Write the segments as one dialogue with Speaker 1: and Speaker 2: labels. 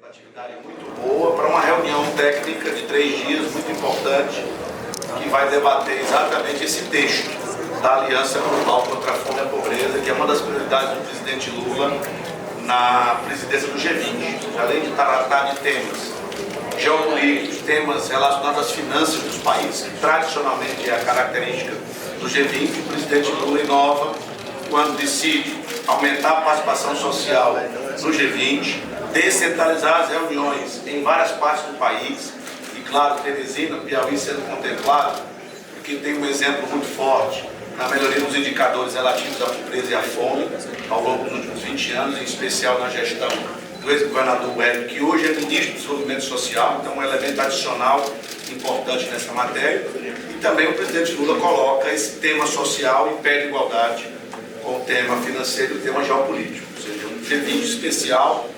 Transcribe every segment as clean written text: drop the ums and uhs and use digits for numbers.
Speaker 1: Atividade muito boa para uma reunião técnica de 3 dias, muito importante, que vai debater exatamente esse texto da Aliança Global contra a Fome e a Pobreza, que é uma das prioridades do presidente Lula na presidência do G20. Além de tratar de temas geopolíticos, temas relacionados às finanças dos países, que tradicionalmente é a característica do G20, o presidente Lula inova quando decide aumentar a participação social no G20, descentralizar as reuniões em várias partes do país, e claro, Teresina, Piauí sendo contemplado, porque tem um exemplo muito forte na melhoria dos indicadores relativos à pobreza e à fome ao longo dos últimos 20 anos, em especial na gestão do ex-governador Hélio, que hoje é ministro do Desenvolvimento Social, então um elemento adicional importante nessa matéria. E também o presidente Lula coloca esse tema social em pé de igualdade com o tema financeiro e o tema geopolítico, ou seja, um G20 especial.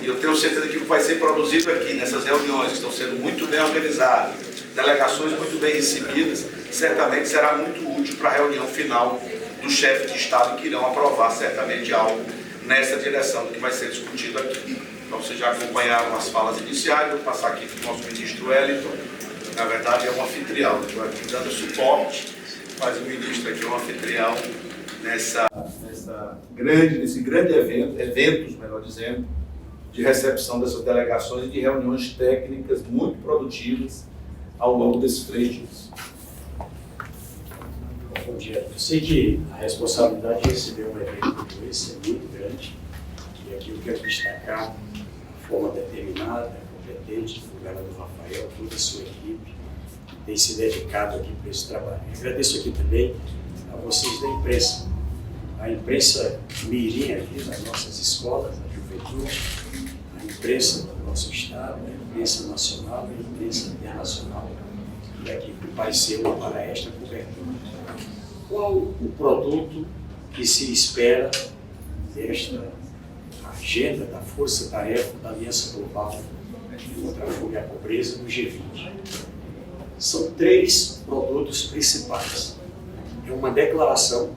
Speaker 1: E eu tenho certeza que o que vai ser produzido aqui nessas reuniões, que estão sendo muito bem organizadas, delegações muito bem recebidas, certamente será muito útil para a reunião final dos chefes de Estado, que irão aprovar certamente algo nessa direção do que vai ser discutido aqui. Então vocês já acompanharam as falas iniciais, vou passar aqui para o nosso ministro Wellington, que na verdade é um anfitrião, estou aqui dando suporte, mas o ministro aqui é um anfitrião nesse grande evento, eventos, melhor dizendo, de recepção dessas delegações e de reuniões técnicas muito produtivas ao longo desses 3 dias.
Speaker 2: Bom dia. Eu sei que a responsabilidade de receber um evento como esse é muito grande, e aqui eu quero destacar a forma determinada, competente do governador Rafael, toda a sua equipe, que tem se dedicado aqui para esse trabalho. Eu agradeço aqui também a vocês da imprensa. A imprensa mirim aqui nas nossas escolas, a juventude, a imprensa do nosso estado, a imprensa nacional e a imprensa internacional, que aqui compareceu para esta cobertura. Qual o produto que se espera desta agenda da força-tarefa da Aliança Global contra a Fome e a Pobreza no G20? São 3 produtos principais. É uma declaração,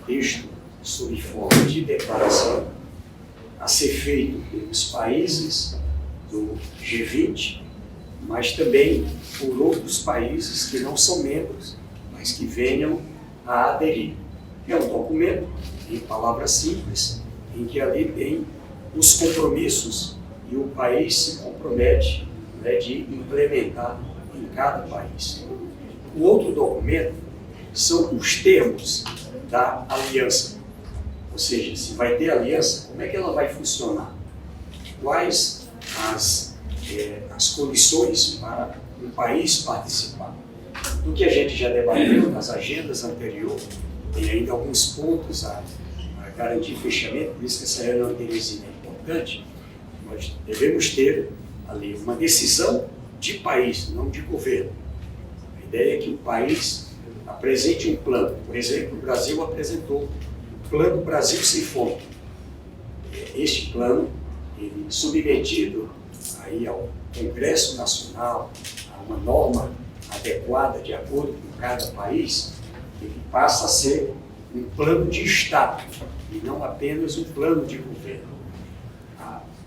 Speaker 2: texto sob forma de declaração, a ser feito pelos países do G20, mas também por outros países que não são membros, mas que venham a aderir. É um documento, em palavras simples, em que ali tem os compromissos e o país se compromete, de implementar em cada país. O outro documento são os termos da aliança, ou seja, se vai ter aliança, como é que ela vai funcionar? Quais as condições para um país participar? Do que a gente já debateu nas agendas anteriores, tem ainda alguns pontos a garantir fechamento, por isso que essa reunião de Teresina é importante. Nós devemos ter ali uma decisão de país, não de governo. A ideia é que o país apresente um plano. Por exemplo, o Brasil apresentou o Plano Brasil Sem Fome. Este plano, ele submetido aí ao Congresso Nacional, a uma norma adequada de acordo com cada país, ele passa a ser um plano de Estado e não apenas um plano de governo.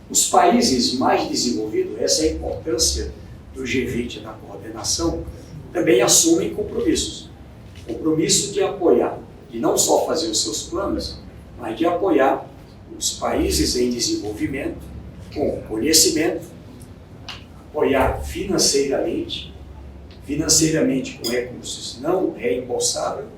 Speaker 2: Os países mais desenvolvidos, essa é a importância do G20 na coordenação, também assumem compromissos. Compromisso de apoiar, de não só fazer os seus planos, mas de apoiar os países em desenvolvimento com conhecimento, apoiar financeiramente com recursos não reembolsáveis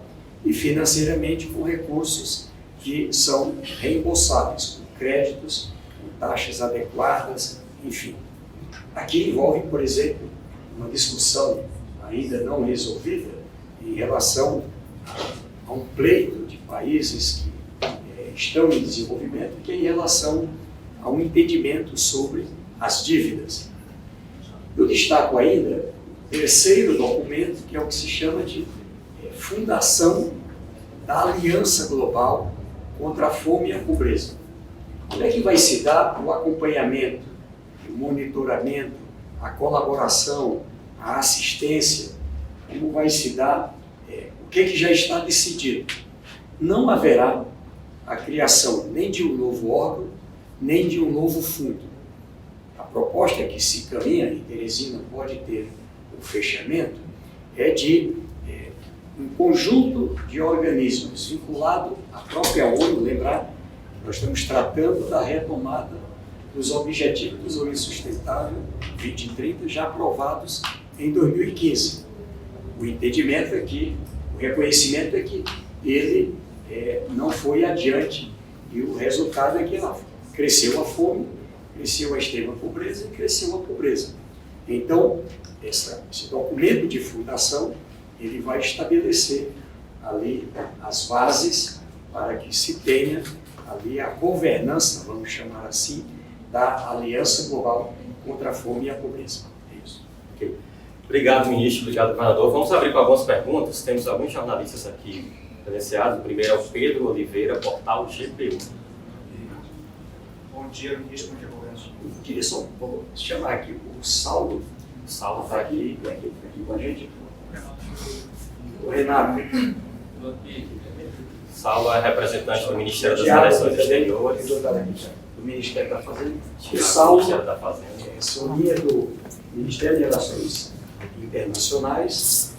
Speaker 2: e financeiramente com recursos que são reembolsáveis, com créditos, com taxas adequadas, enfim. Aqui envolve, por exemplo, uma discussão ainda não resolvida em relação a um pleito de países que estão em desenvolvimento, que é em relação a um entendimento sobre as dívidas. Eu destaco ainda o terceiro documento, que é o que se chama de Fundação da Aliança Global contra a Fome e a Pobreza. Como é que vai se dar o acompanhamento, o monitoramento, a colaboração, a assistência? Como vai se dar o que já está decidido? Não haverá a criação nem de um novo órgão, nem de um novo fundo. proposta que se caminha, e Teresina pode ter o fechamento, é de um conjunto de organismos vinculado à própria ONU. Lembrar, nós estamos tratando da retomada dos Objetivos do Desenvolvimento Sustentável 2030, já aprovados em 2015. O entendimento é que, o reconhecimento é que ele não foi adiante, e o resultado é que lá cresceu a fome, cresceu a extrema pobreza e cresceu a pobreza. Então, esse documento de fundação, ele vai estabelecer ali as bases para que se tenha ali a governança, vamos chamar assim, da Aliança Global contra a Fome e a Pobreza. É isso.
Speaker 3: Okay. Obrigado, ministro. Obrigado, governador. Vamos abrir com algumas perguntas. Temos alguns jornalistas aqui credenciados. O primeiro é o Pedro Oliveira, portal GPU.
Speaker 4: Bom dia, ministro. Bom dia, governo.
Speaker 2: Eu queria só chamar aqui o Saulo.
Speaker 3: O Saulo
Speaker 2: Está aqui com a gente. O Renato.
Speaker 3: Saulo é representante do Ministério das Relações Exteriores.
Speaker 2: Do Ministério da Fazenda. O
Speaker 3: O
Speaker 2: Saulo
Speaker 3: Ministério da Fazenda.
Speaker 2: Sonia do Ministério de Relações Internacionais.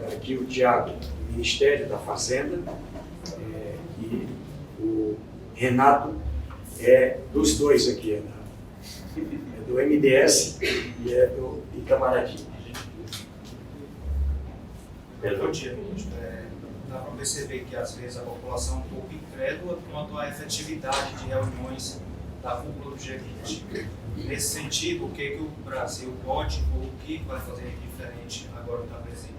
Speaker 2: Aqui o Tiago, do Ministério da Fazenda. E o Renato dos dois aqui. É do MDS e é do Itamaraty.
Speaker 4: Bom dia, ministro. Dá para perceber que às vezes a população é um pouco incrédula quanto à efetividade de reuniões da cúpula do G20. Nesse sentido, o que o Brasil pode ou o que vai fazer diferente agora que está presente?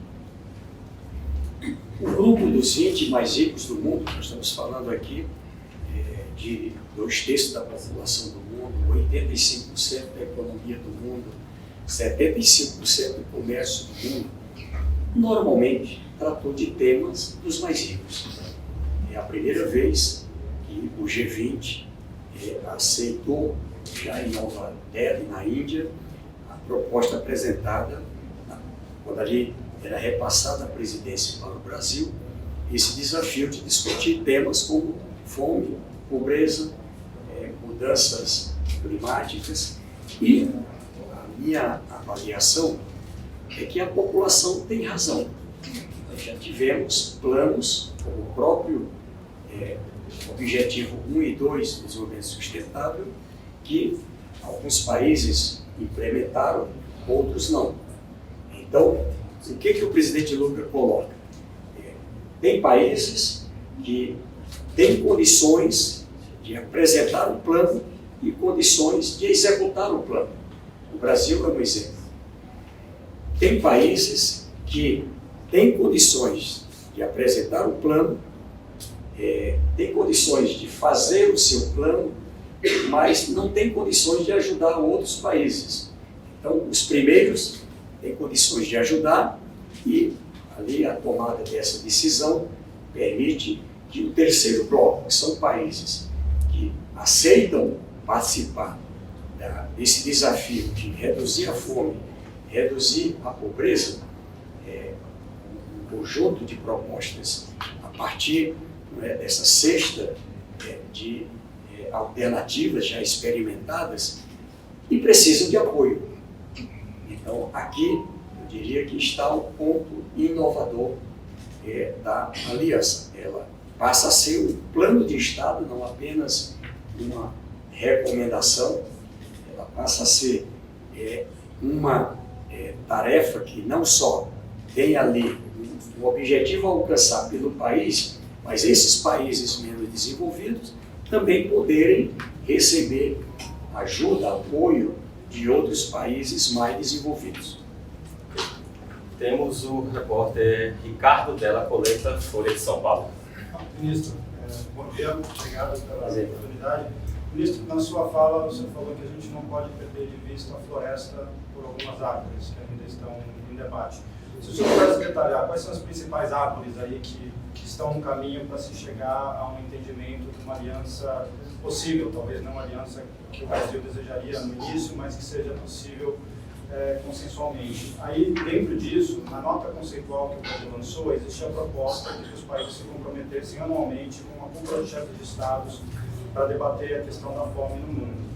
Speaker 2: O grupo dos 20 mais ricos do mundo, nós estamos falando aqui de 2/3 da população do mundo, 85% da economia do mundo, 75% do comércio do mundo, normalmente tratou de temas dos mais ricos. É a primeira vez que o G20 aceitou, já em Nova Delhi, na Índia, a proposta apresentada, quando ali era repassada a presidência para o Brasil, esse desafio de discutir temas como fome, pobreza, mudanças climáticas. E a minha avaliação é que a população tem razão. Nós já tivemos planos, como o próprio Objetivo 1 e 2 do Desenvolvimento Sustentável, que alguns países implementaram, outros não. Então, o que o presidente Lula coloca? Tem países que têm condições de apresentar um plano e condições de executar o plano. O Brasil é um exemplo. Tem países que têm condições de apresentar o plano, têm condições de fazer o seu plano, mas não têm condições de ajudar outros países. Então, os primeiros têm condições de ajudar e ali a tomada dessa decisão permite que o terceiro bloco, que são países que aceitam participar desse desafio de reduzir a fome, reduzir a pobreza, um conjunto de propostas a partir dessa cesta de alternativas já experimentadas e precisam de apoio. Então, aqui, eu diria que está o ponto inovador da aliança. Ela passa a ser um plano de Estado, não apenas uma recomendação, ela passa a ser uma tarefa que não só tem ali um objetivo a alcançar pelo país, mas esses países menos desenvolvidos também poderem receber ajuda, apoio de outros países mais desenvolvidos.
Speaker 3: Temos o repórter Ricardo Della Coleta, Folha de São Paulo.
Speaker 5: Ministro, bom dia, obrigado pela oportunidade. Ministro, na sua fala você falou que a gente não pode perder de vista a floresta por algumas árvores que ainda estão em debate. Se o senhor pudesse detalhar, quais são as principais árvores aí que estão no caminho para se chegar a um entendimento de uma aliança possível, talvez não uma aliança que o Brasil desejaria no início, mas que seja possível consensualmente. Aí, dentro disso, na nota conceitual que o Brasil lançou, existia a proposta de que os países se comprometessem anualmente com uma cúpula de chefes de estados para debater a questão da fome no mundo.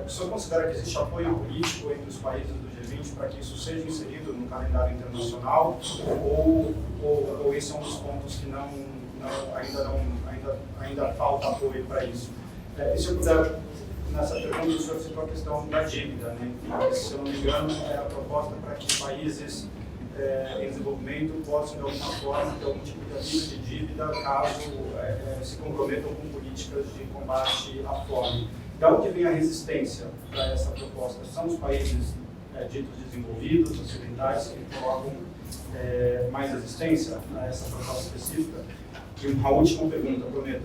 Speaker 5: O senhor considera que existe apoio político entre os países do G20 para que isso seja inserido no calendário internacional ou esse é um dos pontos que ainda falta apoio para isso? E se eu puder, nessa pergunta, o senhor citou a questão da dívida, né? E, se eu não me engano, é a proposta para que países em desenvolvimento possam, de alguma forma, ter algum tipo de alívio de dívida caso se comprometam com políticas de combate à fome. De onde vem a resistência para essa proposta? São os países ditos desenvolvidos, ocidentais, que colocam mais resistência a essa proposta específica? E uma última pergunta, prometo.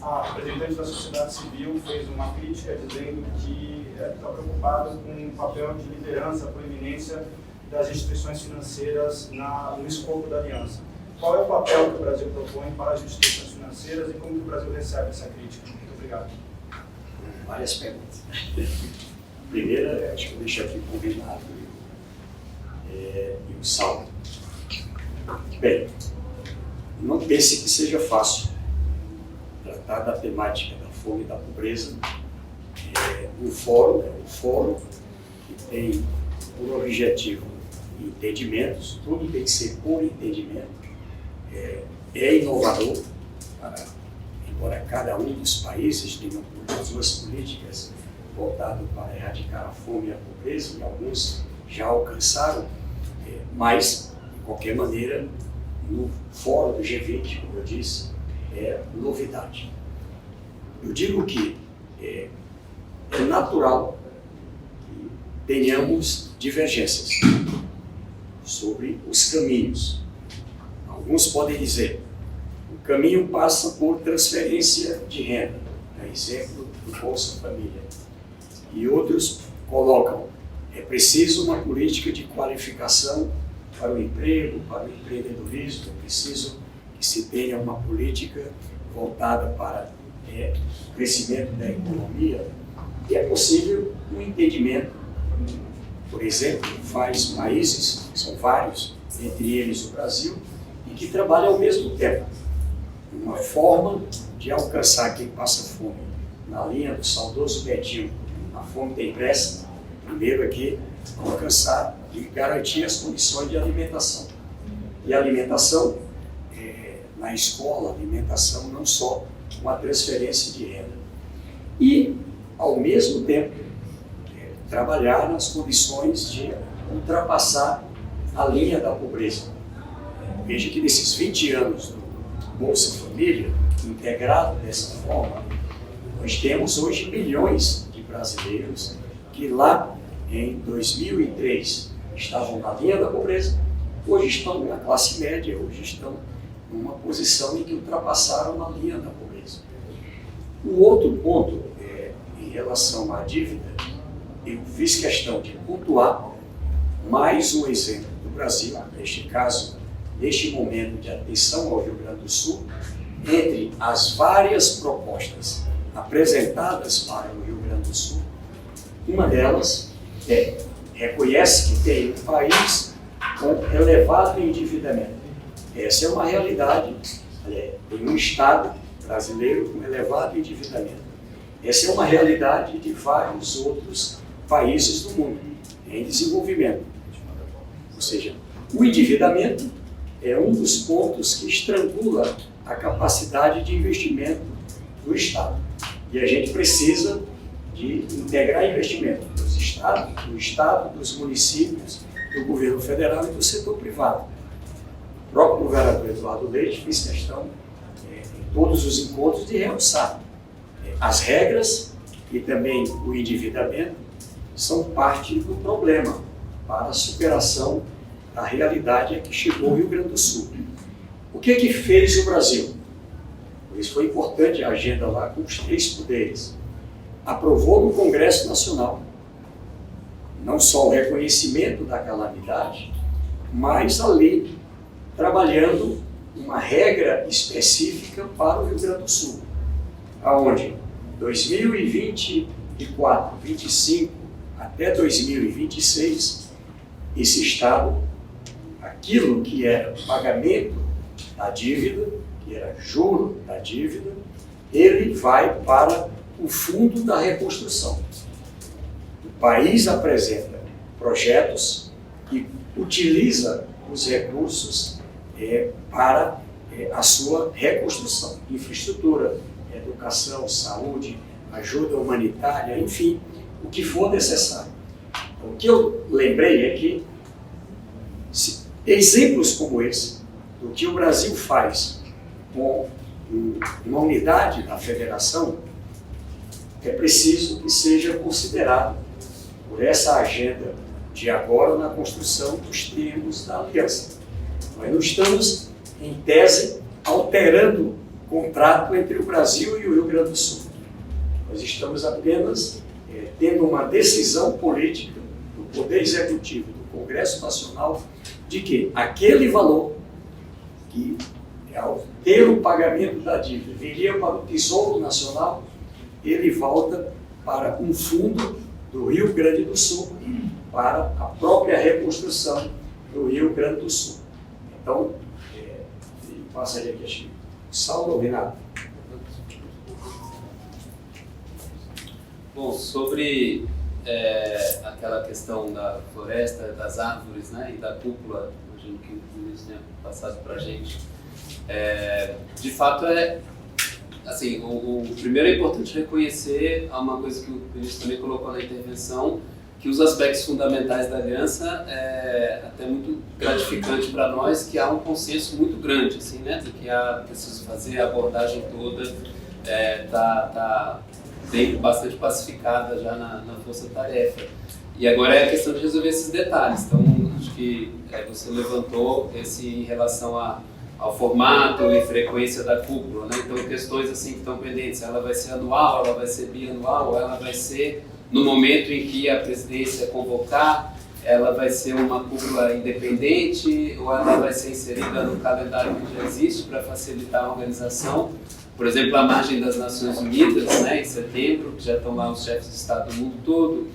Speaker 5: A representante da sociedade civil fez uma crítica dizendo que está preocupada com o papel de liderança, proeminência das instituições financeiras no escopo da aliança. Qual é o papel que o Brasil propõe para as instituições financeiras e como que o Brasil recebe essa crítica? Muito obrigado.
Speaker 2: Várias perguntas. Primeira, acho que eu deixo aqui combinado e o saldo. Bem, não pense que seja fácil tratar da temática da fome e da pobreza no fórum, um fórum que tem por objetivo entendimentos, tudo tem que ser por entendimento, é inovador, embora cada um dos países tenha as suas políticas voltadas para erradicar a fome e a pobreza, e alguns já alcançaram, mas, de qualquer maneira, no fórum do G20, como eu disse, é novidade. Eu digo que é natural que tenhamos divergências sobre os caminhos. Alguns podem dizer, o caminho passa por transferência de renda, exemplo do Bolsa Família. E outros colocam, é preciso uma política de qualificação para o emprego, para o empreendedorismo, é preciso que se tenha uma política voltada para o crescimento da economia. E é possível um entendimento, por exemplo, vários países, são vários, entre eles o Brasil, e que trabalham ao mesmo tempo. Uma forma de alcançar quem passa fome, na linha do saudoso Betinho, a fome tem pressa, primeiro aqui, alcançar e garantir as condições de alimentação. E a alimentação, na escola, alimentação não só uma transferência de renda. E, ao mesmo tempo, trabalhar nas condições de ultrapassar a linha da pobreza. Veja que nesses 20 anos do Bolsa Família, integrado dessa forma, nós temos hoje milhões de brasileiros que lá em 2003 estavam na linha da pobreza, hoje estão na classe média, hoje estão numa posição em que ultrapassaram a linha da pobreza. O outro ponto, em relação à dívida, eu fiz questão de pontuar mais um exemplo do Brasil, neste caso, neste momento de atenção ao Rio Grande do Sul, entre as várias propostas apresentadas para o Rio Grande do Sul. Uma delas reconhece que tem um país com elevado endividamento. Essa é uma realidade, tem um Estado brasileiro com elevado endividamento. Essa é uma realidade de vários outros países do mundo em desenvolvimento. Ou seja, o endividamento é um dos pontos que estrangula a capacidade de investimento do Estado. E a gente precisa de integrar investimento dos Estados, do Estado, dos municípios, do governo federal e do setor privado. O próprio governador Eduardo Leite fez questão, em todos os encontros, de realçar as regras e também o endividamento são parte do problema para a superação da realidade a que chegou o Rio Grande do Sul. O que fez o Brasil? Por isso foi importante a agenda lá com os 3 poderes. Aprovou no Congresso Nacional não só o reconhecimento da calamidade, mas a lei trabalhando uma regra específica para o Rio Grande do Sul, aonde 2024, 25 até 2026, esse Estado, aquilo que era pagamento da dívida, que era juro da dívida, ele vai para o fundo da reconstrução. O país apresenta projetos e utiliza os recursos para a sua reconstrução, infraestrutura, educação, saúde, ajuda humanitária, enfim, o que for necessário. Então, o que eu lembrei é que exemplos como esse, do que o Brasil faz com uma unidade da federação, é preciso que seja considerado por essa agenda de agora na construção dos termos da aliança. Nós não estamos, em tese, alterando o contrato entre o Brasil e o Rio Grande do Sul. Nós estamos apenas tendo uma decisão política do Poder Executivo, do Congresso Nacional, de que aquele valor que, ao ter o pagamento da dívida, viria para o Tesouro Nacional, ele volta para um fundo do Rio Grande do Sul, para a própria reconstrução do Rio Grande do Sul. Então, passaria aqui, acho que Saulo ou Renato?
Speaker 6: Bom, sobre aquela questão da floresta, das árvores, né, e da cúpula, imagino que o ministro tenha passado para a gente, de fato assim, o primeiro é importante reconhecer uma coisa que o ministro também colocou na intervenção, que os aspectos fundamentais da aliança é até muito gratificante para nós, que há um consenso muito grande, assim, né, de que preciso fazer a abordagem toda, tá bastante pacificada já na força-tarefa. E agora é a questão de resolver esses detalhes. Então, acho que você levantou esse em relação ao formato e frequência da cúpula, né? Então, questões assim que estão pendentes, ela vai ser anual, ela vai ser bianual, ela vai ser no momento em que a presidência convocar, ela vai ser uma cúpula independente ou ela vai ser inserida no calendário que já existe para facilitar a organização. Por exemplo, a margem das Nações Unidas, né, em setembro, que já estão lá os chefes de Estado do mundo todo.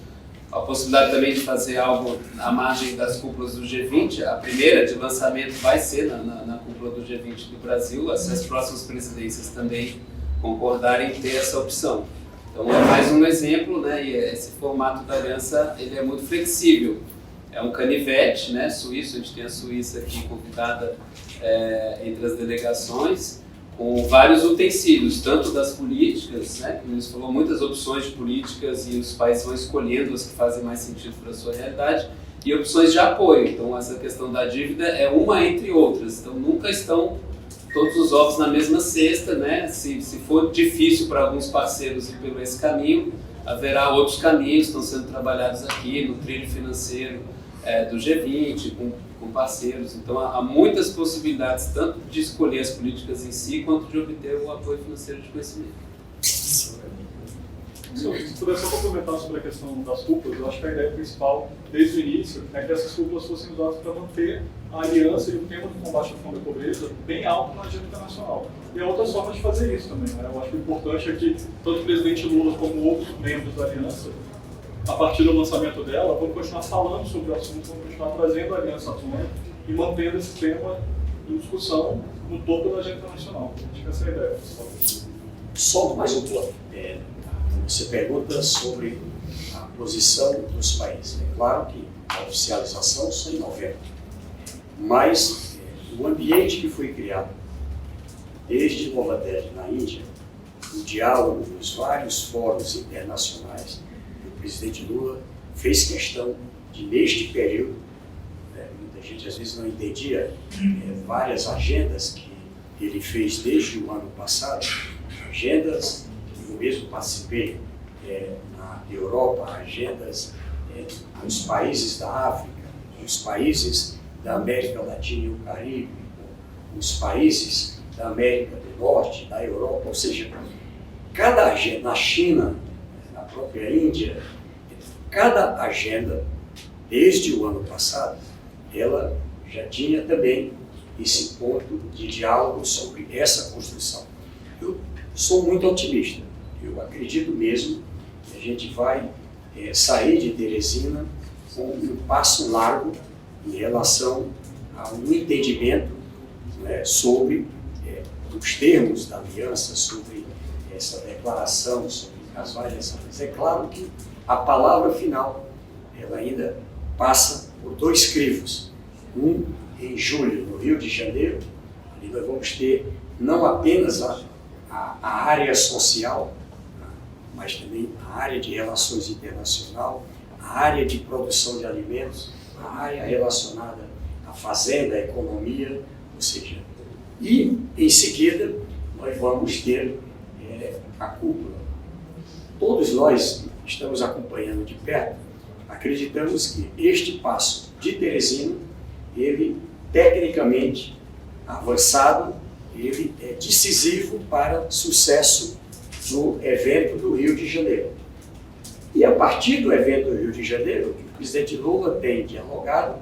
Speaker 6: A possibilidade também de fazer algo à margem das cúpulas do G20. A primeira de lançamento vai ser na cúpula do G20 do Brasil, se as próximas presidências também concordarem em ter essa opção. Então é mais um exemplo, né, e esse formato da aliança ele é muito flexível. É um canivete, né, suíço, a gente tem a Suíça aqui convidada entre as delegações, com vários utensílios, tanto das políticas, né, que o ministro falou, muitas opções de políticas e os países vão escolhendo as que fazem mais sentido para a sua realidade, e opções de apoio. Então essa questão da dívida é uma entre outras, então nunca estão todos os ovos na mesma cesta, né? Se for difícil para alguns parceiros ir pelo esse caminho, haverá outros caminhos que estão sendo trabalhados aqui no trilho financeiro do G20, com parceiros. Então há muitas possibilidades, tanto de escolher as políticas em si, quanto de obter o apoio financeiro de conhecimento.
Speaker 7: Se puder só complementar sobre a questão das cúpulas, eu acho que a ideia principal, desde o início, é que essas cúpulas fossem usadas para manter a aliança e o tema do combate à fome e à pobreza bem alto na agenda internacional. E há outras formas de fazer isso também, né? Eu acho que o importante é que tanto o presidente Lula como outros membros da aliança, a partir do lançamento dela, vão continuar falando sobre o assunto, vão continuar trazendo a aliança à tona e mantendo esse tema em discussão no topo da agenda internacional. Acho que essa é a ideia.
Speaker 2: Só mais um ponto. Você pergunta sobre a posição dos países. É claro que a oficialização só em novembro, mas o ambiente que foi criado desde Nova Delhi, na Índia, o diálogo nos vários fóruns internacionais, o presidente Lula fez questão de, neste período, muita gente às vezes não entendia várias agendas que ele fez desde o ano passado, agendas que eu mesmo participei na Europa, agendas nos países da África, nos países da América Latina e o Caribe, os países da América do Norte, da Europa, ou seja, cada agenda, na China, na própria Índia, cada agenda, desde o ano passado, ela já tinha também esse ponto de diálogo sobre essa construção. Eu sou muito otimista, eu acredito mesmo que a gente vai sair de Teresina com um passo largo em relação a um entendimento, né, sobre os termos da aliança, sobre essa declaração, sobre as variações. É claro que a palavra final, ela ainda passa por dois crivos. Um em julho, no Rio de Janeiro, ali nós vamos ter não apenas a área social, mas também a área de relações internacional, a área de produção de alimentos, a área relacionada à fazenda, à economia, ou seja, e em seguida nós vamos ter a cúpula. Todos nós estamos acompanhando de perto, acreditamos que este passo de Teresina, ele tecnicamente avançado, ele é decisivo para sucesso no evento do Rio de Janeiro. E a partir do evento do Rio de Janeiro, o que o presidente Lula tem dialogado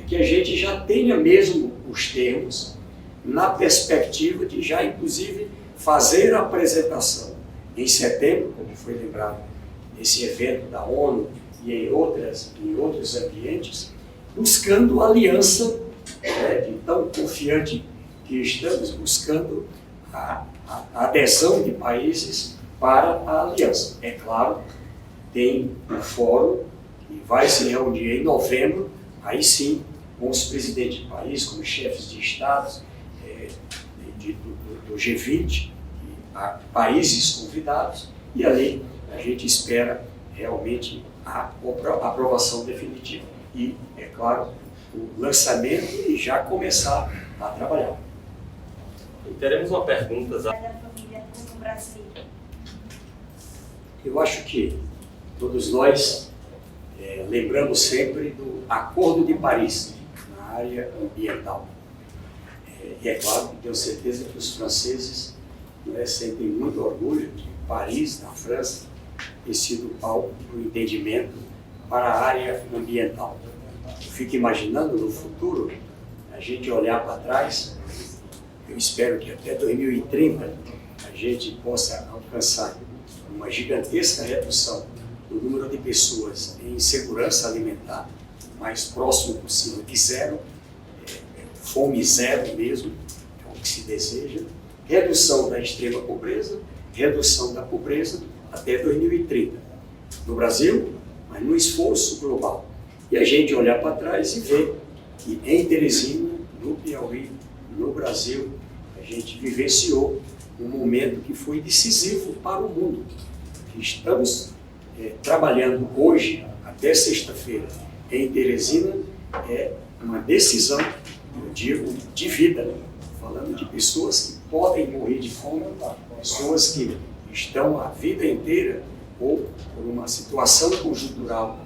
Speaker 2: é que a gente já tenha mesmo os termos na perspectiva de já, inclusive, fazer a apresentação em setembro, como foi lembrado nesse evento da ONU e em outros ambientes, buscando aliança, de tão confiante que estamos, buscando a adesão de países para a aliança. É claro, tem um fórum que vai se reunir em novembro, aí sim, com os presidentes de país, com os chefes de estados do G20, países convidados, e ali a gente espera realmente a aprovação definitiva. E, é claro, o lançamento e já começar a trabalhar.
Speaker 3: E teremos uma pergunta
Speaker 8: Da família no Brasil.
Speaker 2: Eu acho que todos nós lembramos sempre do Acordo de Paris, na área ambiental. E é claro que tenho certeza que os franceses sentem muito orgulho de Paris, na França, ter sido o palco do entendimento para a área ambiental. Eu fico imaginando no futuro a gente olhar para trás. Eu espero que até 2030 a gente possa alcançar uma gigantesca redução do número de pessoas em segurança alimentar, mais próximo possível de zero, fome zero mesmo, é o que se deseja, redução da extrema pobreza, redução da pobreza até 2030. No Brasil, mas num esforço global. E a gente olhar para trás e ver que em Teresina, no Piauí, no Brasil, a gente vivenciou um momento que foi decisivo para o mundo. Estamos trabalhando hoje, até sexta-feira, em Teresina, é uma decisão, eu digo, de vida, falando de pessoas que podem morrer de fome, pessoas que estão a vida inteira ou por uma situação conjuntural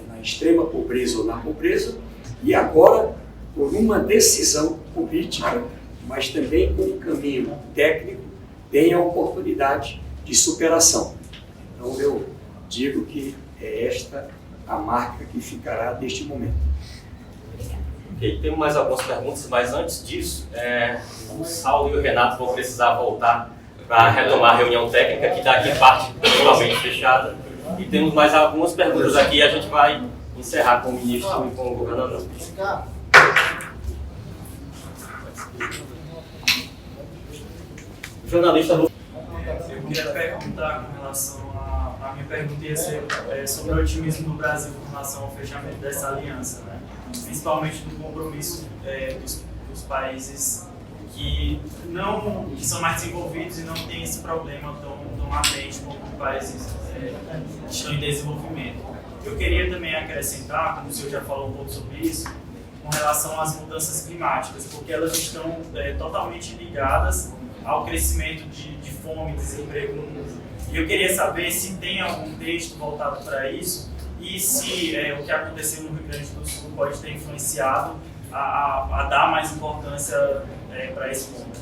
Speaker 2: na extrema pobreza ou na pobreza, e agora, por uma decisão política, mas também com um caminho técnico, tem a oportunidade de superação. Então, eu digo que é esta a marca que ficará deste momento.
Speaker 3: Ok, temos mais algumas perguntas, mas antes disso, o Saulo e o Renato vão precisar voltar para retomar a reunião técnica, que está aqui parte totalmente fechada. E temos mais algumas perguntas aqui e a gente vai encerrar com o ministro e com o governador. O jornalista...
Speaker 4: Eu queria perguntar com relação a minha pergunta ia ser sobre o otimismo do Brasil com relação ao fechamento dessa aliança, né? Principalmente do compromisso dos países que são mais desenvolvidos e não têm esse problema tão latente como países que estão em desenvolvimento. Eu queria também acrescentar, como o senhor já falou um pouco sobre isso, com relação às mudanças climáticas, porque elas estão totalmente ligadas ao crescimento de fome e desemprego no mundo. E eu queria saber se tem algum texto voltado para isso e se o que aconteceu no Rio Grande do Sul pode ter influenciado a dar mais importância para esse ponto.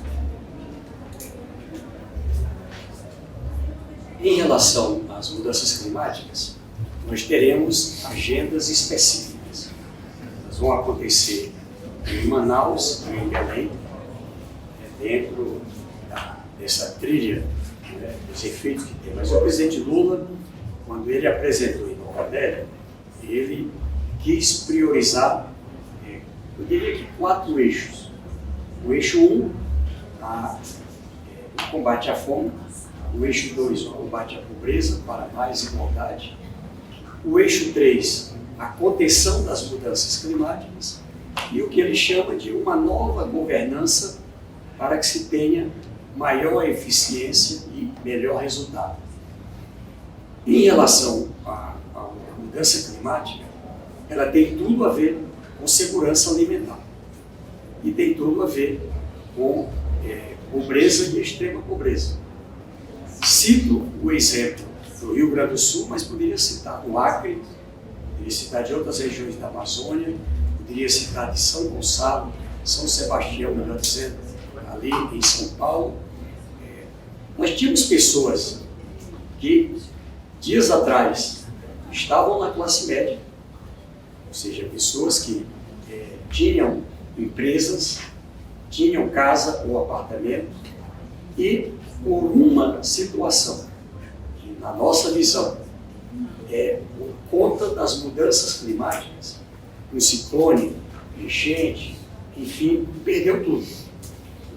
Speaker 2: Em relação às mudanças climáticas, nós teremos agendas específicas. Elas vão acontecer em Manaus e em Belém, dentro dessa trilha dos efeitos que tem. Mas o presidente Lula, quando ele apresentou em Nova Delhi, ele quis priorizar, eu diria que 4 eixos. O eixo 1, o combate à fome. O eixo 2, o combate à pobreza para mais igualdade. O eixo 3, a contenção das mudanças climáticas. E o que ele chama de uma nova governança para que se tenha maior eficiência e melhor resultado. Em relação à mudança climática, ela tem tudo a ver com segurança alimentar e tem tudo a ver com pobreza e extrema pobreza. Cito o exemplo do Rio Grande do Sul, mas poderia citar o Acre, poderia citar de outras regiões da Amazônia, poderia citar de São Gonçalo, São Sebastião, melhor dizendo, ali em São Paulo. Nós tínhamos pessoas que, dias atrás, estavam na classe média, ou seja, pessoas que tinham empresas, tinham casa ou apartamento, e por uma situação que, na nossa visão, por conta das mudanças climáticas, um ciclone, enchente, enfim, perdeu tudo.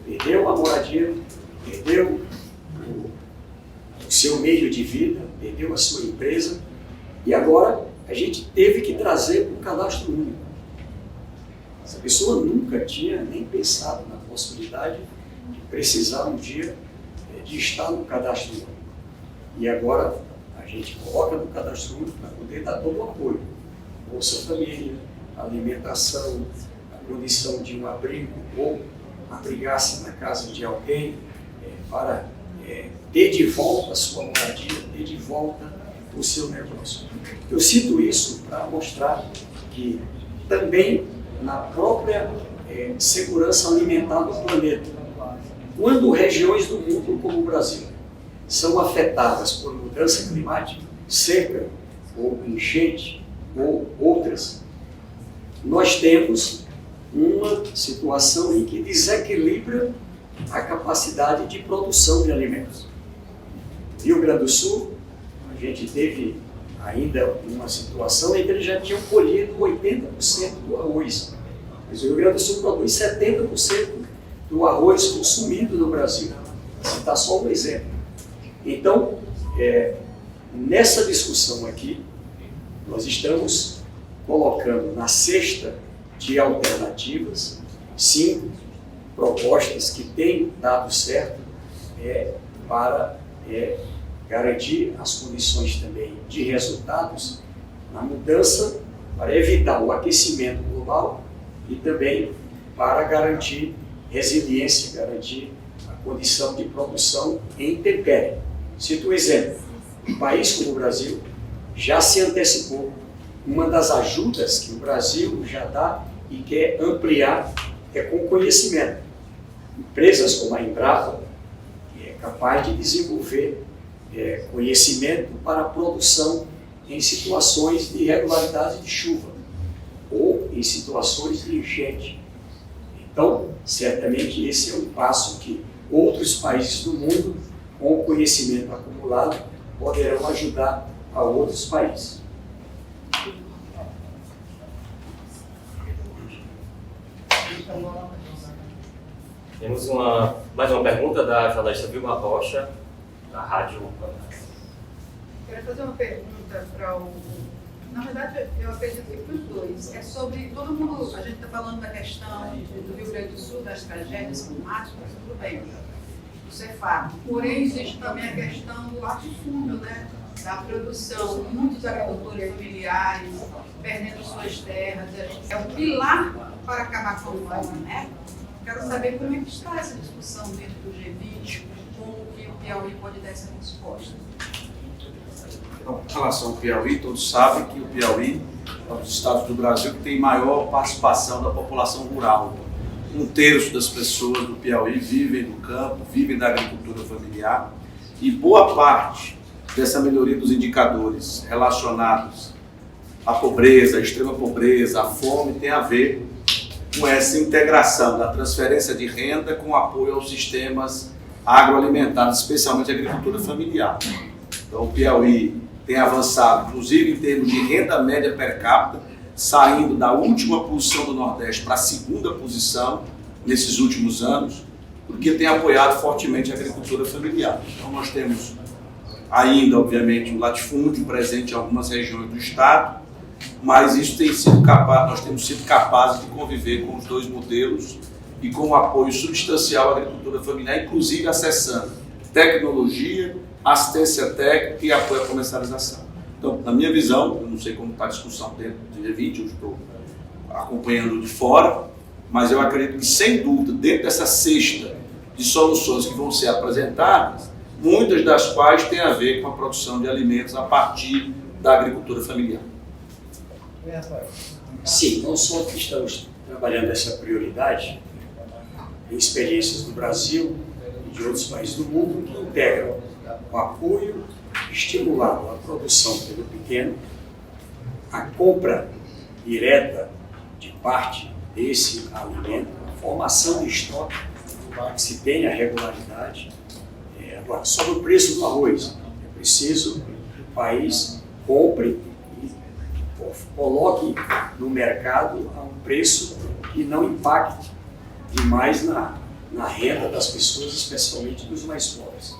Speaker 2: Perdeu a moradia, perdeu o seu meio de vida, perdeu a sua empresa, e agora a gente teve que trazer um cadastro único. Essa pessoa nunca tinha nem pensado na possibilidade de precisar um dia de estar no cadastro único. E agora a gente coloca no cadastro único para poder dar todo o apoio. Bolsa Família, alimentação, a condição de um abrigo ou abrigar-se na casa de alguém para ter de volta a sua moradia, ter de volta o seu negócio. Eu cito isso para mostrar que também na própria segurança alimentar do planeta, quando regiões do mundo como o Brasil são afetadas por mudança climática, seca ou enchente ou outras, nós temos uma situação em que desequilibra a capacidade de produção de alimentos. Rio Grande do Sul, a gente teve ainda uma situação em que eles já tinham colhido 80% do arroz. Mas o Rio Grande do Sul produz 70% do arroz consumido no Brasil. Vou citar só um exemplo. Então, nessa discussão aqui, nós estamos colocando na cesta de alternativas 5 propostas que têm dado certo para garantir as condições também de resultados na mudança, para evitar o aquecimento global e também para garantir resiliência, garantir a condição de produção em intempérie. Cito um exemplo: um país como o Brasil já se antecipou. Uma das ajudas que o Brasil já dá e quer ampliar é com conhecimento. Empresas como a Embrapa é capaz de desenvolver conhecimento para a produção em situações de irregularidade de chuva ou em situações de enchente. Então, certamente esse é um passo que outros países do mundo, com o conhecimento acumulado, poderão ajudar a outros países.
Speaker 3: Temos mais uma pergunta da jornalista Vilma Rocha, da Rádio Panas.
Speaker 9: Quero fazer uma pergunta para o... Na verdade, eu acredito que para os dois. É sobre todo mundo... A gente está falando da questão do Rio Grande do Sul, das tragédias climáticas, tudo bem, isso é fato. Porém, existe também a questão do latifúndio, né? Da produção. Muitos agricultores familiares perdendo suas terras. É um pilar para acabar com a fome, né? Quero saber como é que está essa discussão dentro do G20, como que o Piauí pode dar essa resposta.
Speaker 1: Então, em relação ao Piauí, todos sabem que o Piauí é um dos estados do Brasil que tem maior participação da população rural. 1/3 das pessoas do Piauí vivem no campo, vivem da agricultura familiar, e boa parte dessa melhoria dos indicadores relacionados à pobreza, à extrema pobreza, à fome, tem a ver com essa integração da transferência de renda com apoio aos sistemas agroalimentares, especialmente a agricultura familiar. Então, o Piauí tem avançado, inclusive em termos de renda média per capita, saindo da última posição do Nordeste para a segunda posição nesses últimos anos.
Speaker 10: porque tem apoiado fortemente a agricultura familiar. Então nós temos ainda, obviamente, o latifúndio presente em algumas regiões do estado, mas isso tem sido capaz, nós temos sido capazes de conviver com os dois modelos e com o apoio substancial à agricultura familiar, inclusive acessando tecnologia, assistência técnica e apoio à comercialização. Então, na minha visão, eu não sei como está a discussão dentro do G20, eu estou acompanhando de fora, mas eu acredito que, sem dúvida, dentro dessa cesta de soluções que vão ser apresentadas, muitas das quais têm a ver com a produção de alimentos a partir da agricultura familiar.
Speaker 2: Sim, não só que estamos trabalhando essa prioridade em experiências do Brasil e de outros países do mundo que integram o apoio estimulado à produção pelo pequeno, a compra direta de parte desse alimento, a formação de estoque para que se tenha regularidade. Agora, sobre o preço do arroz, é preciso que o país compre e coloque no mercado a um preço que não impacte demais na renda das pessoas, especialmente dos mais pobres.